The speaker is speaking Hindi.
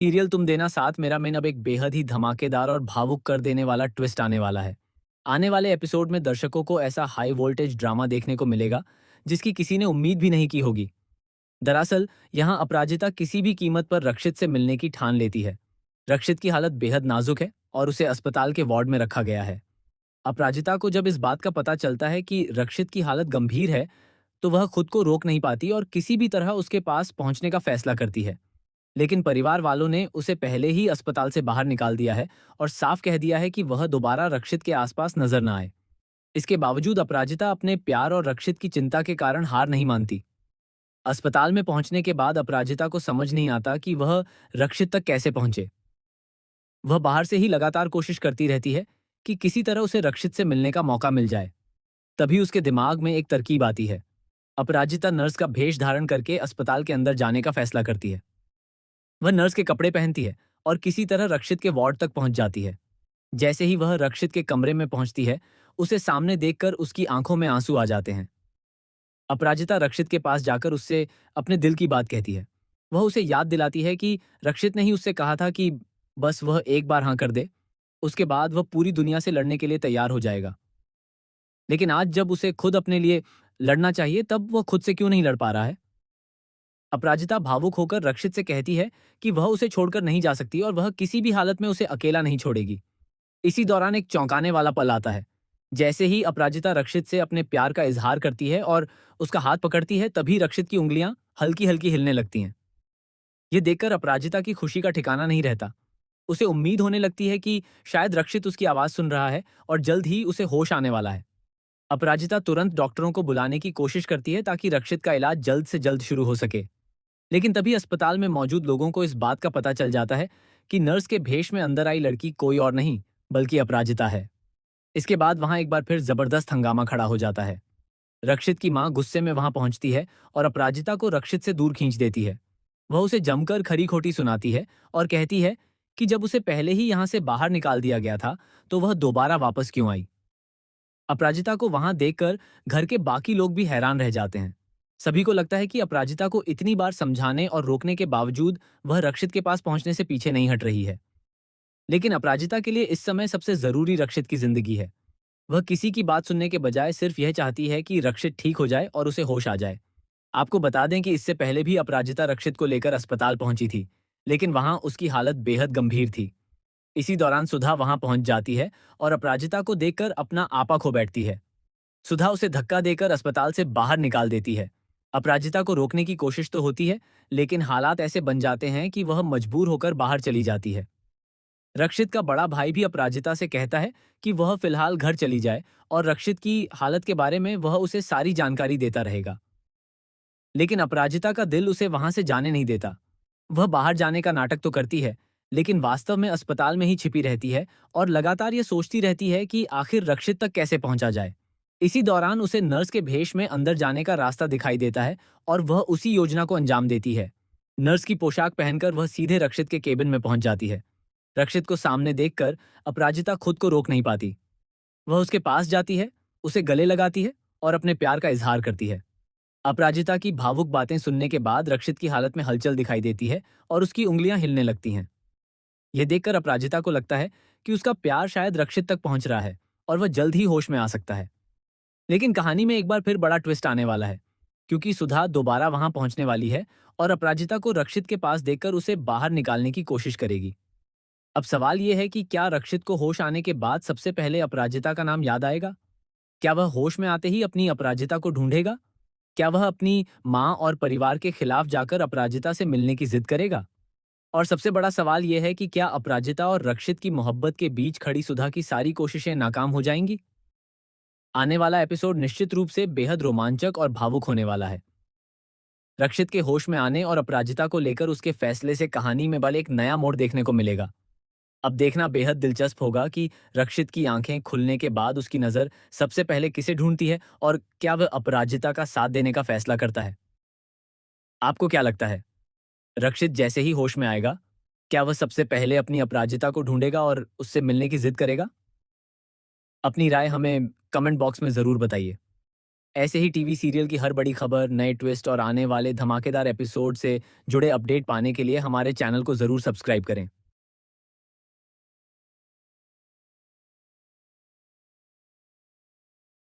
सीरियल तुम देना साथ मेरा में अब एक बेहद ही धमाकेदार और भावुक कर देने वाला ट्विस्ट आने वाला है। आने वाले एपिसोड में दर्शकों को ऐसा हाई वोल्टेज ड्रामा देखने को मिलेगा जिसकी किसी ने उम्मीद भी नहीं की होगी। दरअसल यहाँ अपराजिता किसी भी कीमत पर रक्षित से मिलने की ठान लेती है। रक्षित की हालत बेहद नाजुक है और उसे अस्पताल के वार्ड में रखा गया है। अपराजिता को जब इस बात का पता चलता है कि रक्षित की हालत गंभीर है, तो वह खुद को रोक नहीं पाती और किसी भी तरह उसके पास पहुंचने का फैसला करती है। लेकिन परिवार वालों ने उसे पहले ही अस्पताल से बाहर निकाल दिया है और साफ कह दिया है कि वह दोबारा रक्षित के आसपास नजर न आए। इसके बावजूद अपराजिता अपने प्यार और रक्षित की चिंता के कारण हार नहीं मानती। अस्पताल में पहुंचने के बाद अपराजिता को समझ नहीं आता कि वह रक्षित तक कैसे पहुंचे। वह बाहर से ही लगातार कोशिश करती रहती है कि किसी तरह उसे रक्षित से मिलने का मौका मिल जाए। तभी उसके दिमाग में एक तरकीब आती है। अपराजिता नर्स का भेष धारण करके अस्पताल के अंदर जाने का फैसला करती है। वह नर्स के कपड़े पहनती है और किसी तरह रक्षित के वार्ड तक पहुंच जाती है। जैसे ही वह रक्षित के कमरे में पहुंचती है, उसे सामने देखकर उसकी आंखों में आंसू आ जाते हैं। अपराजिता रक्षित के पास जाकर उससे अपने दिल की बात कहती है। वह उसे याद दिलाती है कि रक्षित ने ही उससे कहा था कि बस वह एक बार हाँ कर दे, उसके बाद वह पूरी दुनिया से लड़ने के लिए तैयार हो जाएगा। लेकिन आज जब उसे खुद अपने लिए लड़ना चाहिए, तब वह खुद से क्यों नहीं लड़ पा रहा है। अपराजिता भावुक होकर रक्षित से कहती है कि वह उसे छोड़कर नहीं जा सकती और वह किसी भी हालत में उसे अकेला नहीं छोड़ेगी। इसी दौरान एक चौंकाने वाला पल आता है। जैसे ही अपराजिता रक्षित से अपने प्यार का इजहार करती है और उसका हाथ पकड़ती है, तभी रक्षित की उंगलियां हल्की हल्की हिलने लगती हैं। ये देखकर अपराजिता की खुशी का ठिकाना नहीं रहता। उसे उम्मीद होने लगती है कि शायद रक्षित उसकी आवाज सुन रहा है और जल्द ही उसे होश आने वाला है। अपराजिता तुरंत डॉक्टरों को बुलाने की कोशिश करती है ताकि रक्षित का इलाज जल्द से जल्द शुरू हो सके। लेकिन तभी अस्पताल में मौजूद लोगों को इस बात का पता चल जाता है कि नर्स के भेष में अंदर आई लड़की कोई और नहीं बल्कि अपराजिता है। इसके बाद वहां एक बार फिर जबरदस्त हंगामा खड़ा हो जाता है। रक्षित की मां गुस्से में वहां पहुंचती है और अपराजिता को रक्षित से दूर खींच देती है। वह उसे जमकर खरी खोटी सुनाती है और कहती है कि जब उसे पहले ही यहां से बाहर निकाल दिया गया था, तो वह दोबारा वापस क्यों आई। अपराजिता को वहां देखकर घर के बाकी लोग भी हैरान रह जाते हैं। सभी को लगता है कि अपराजिता को इतनी बार समझाने और रोकने के बावजूद वह रक्षित के पास पहुंचने से पीछे नहीं हट रही है। लेकिन अपराजिता के लिए इस समय सबसे जरूरी रक्षित की जिंदगी है। वह किसी की बात सुनने के बजाय सिर्फ यह चाहती है कि रक्षित ठीक हो जाए और उसे होश आ जाए। आपको बता दें कि इससे पहले भी अपराजिता रक्षित को लेकर अस्पताल पहुंची थी, लेकिन वहां उसकी हालत बेहद गंभीर थी। इसी दौरान सुधा वहां पहुंच जाती है और अपराजिता को देखकर अपना आपा खो बैठती है। सुधा उसे धक्का देकर अस्पताल से बाहर निकाल देती है। अपराजिता को रोकने की कोशिश तो होती है, लेकिन हालात ऐसे बन जाते हैं कि वह मजबूर होकर बाहर चली जाती है। रक्षित का बड़ा भाई भी अपराजिता से कहता है कि वह फिलहाल घर चली जाए और रक्षित की हालत के बारे में वह उसे सारी जानकारी देता रहेगा। लेकिन अपराजिता का दिल उसे वहां से जाने नहीं देता। वह बाहर जाने का नाटक तो करती है, लेकिन वास्तव में अस्पताल में ही छिपी रहती है और लगातार ये सोचती रहती है कि आखिर रक्षित तक कैसे पहुंचा जाए। इसी दौरान उसे नर्स के भेष में अंदर जाने का रास्ता दिखाई देता है और वह उसी योजना को अंजाम देती है। नर्स की पोशाक पहनकर वह सीधे रक्षित के केबिन में पहुंच जाती है। रक्षित को सामने देखकर अपराजिता खुद को रोक नहीं पाती। वह उसके पास जाती है, उसे गले लगाती है और अपने प्यार का इजहार करती है। अपराजिता की भावुक बातें सुनने के बाद रक्षित की हालत में हलचल दिखाई देती है और उसकी उंगलियां हिलने लगती हैं। यह देखकर अपराजिता को लगता है कि उसका प्यार शायद रक्षित तक पहुंच रहा है और वह जल्द ही होश में आ सकता है। लेकिन कहानी में एक बार फिर बड़ा ट्विस्ट आने वाला है, क्योंकि सुधा दोबारा वहां पहुंचने वाली है और अपराजिता को रक्षित के पास देखकर उसे बाहर निकालने की कोशिश करेगी। अब सवाल यह है कि क्या रक्षित को होश आने के बाद सबसे पहले अपराजिता का नाम याद आएगा? क्या वह होश में आते ही अपनी अपराजिता को ढूंढेगा? क्या वह अपनी माँ और परिवार के खिलाफ जाकर अपराजिता से मिलने की जिद करेगा? और सबसे बड़ा सवाल यह है कि क्या अपराजिता और रक्षित की मोहब्बत के बीच खड़ी सुधा की सारी कोशिशें नाकाम हो जाएंगी? आने वाला एपिसोड निश्चित रूप से बेहद रोमांचक और भावुक होने वाला है। रक्षित के होश में आने और अपराजिता को लेकर उसके फैसले से कहानी में बल एक नया मोड़ देखने को मिलेगा। अब देखना बेहद दिलचस्प होगा कि रक्षित की आंखें खुलने के बाद उसकी नजर सबसे पहले किसे ढूंढती है और क्या वह अपराजिता का साथ देने का फैसला करता है। आपको क्या लगता है? रक्षित जैसे ही होश में आएगा, क्या वह सबसे पहले अपनी अपराजिता को ढूंढेगा और उससे मिलने की जिद करेगा? अपनी राय हमें कमेंट बॉक्स में जरूर बताइए। ऐसे ही टीवी सीरियल की हर बड़ी खबर, नए ट्विस्ट और आने वाले धमाकेदार एपिसोड से जुड़े अपडेट पाने के लिए हमारे चैनल को ज़रूर सब्सक्राइब करें।